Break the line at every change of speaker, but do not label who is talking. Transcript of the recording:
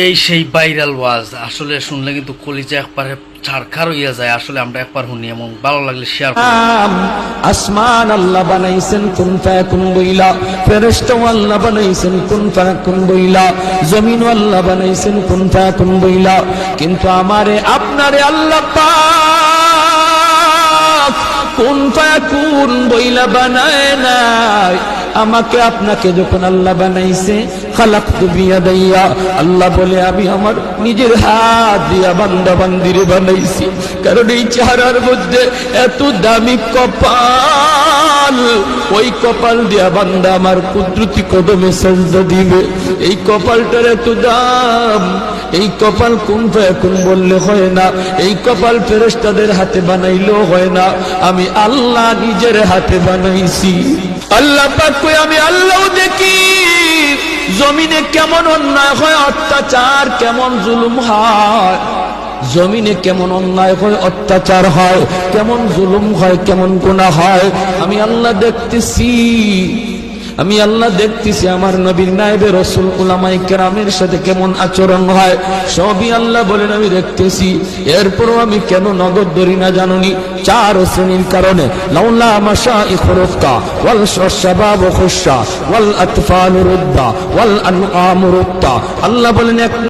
এই সেই ভাইরাল ওয়াজ আসলে শুনলে কিন্তু কলিজা একবারে ছারখার হইয়া যায়। আসলে আমরা একবার শুনি এবং ভালো লাগলে শেয়ার করি।
আসমান আল্লাহ বানাইছেন কুন ফায়াকুন বইলা, ফেরেশতা আল্লাহ বানাইছেন কুন ফায়াকুন বইলা, জমিন আল্লাহ বানাইছেন কুন ফায়াকুন বইলা। কিন্তু আমারে আপনারে আল্লাহ পাক কুন ফায়াকুন বইলা বানায় নাই। আমাকে আপনাকে যখন আল্লাহ বানাইছে, খালাকতু বিয়াদাইয়া, আল্লাহ বলে আমি আমার নিজের হাত দিয়া বান্দা বান্দিরে বানাইছি। কারণ এই চেহারার মধ্যে এত দামি কপাল, ওই কপাল দিয়া বান্দা আমার কুদরতি কদমে সাজদা দিবে। এই কপালটার এত দাম। এই কপাল কুন ফায়াকুন বললে হয় না, এই কপাল ফেরেশতাদের হাতে বানাইলেও হয় না, আমি আল্লাহ নিজের হাতে বানাইছি। আল্লাহ পাক কই আমি আল্লাহ দেখি জমিনে কেমন অন্যায় হয়, অত্যাচার কেমন জুলুম হয়, জমিনে কেমন অন্যায় হয়, অত্যাচার হয়, কেমন জুলুম হয়, কেমন গুনাহ হয়, আমি আল্লাহ দেখতেছি। আমি আল্লাহ দেখতেছি আমার নবীর নায়েবে রাসূল উলামায়ে কেরামের সাথে কেমন আচরণ হয়, সবই আল্লাহ বলেন আমি দেখতেছি। এরপরও আমি কেন নগদ ধরি না জানুনি? 4 শ্রেণীর কারণে। লাউলা মাশাইখু রুফকা ওয়াল শাবাবু খুশা ওয়াল আতফালু রুদ্দা ওয়াল আনআমু রুদ্দা। আল্লাহ বলেন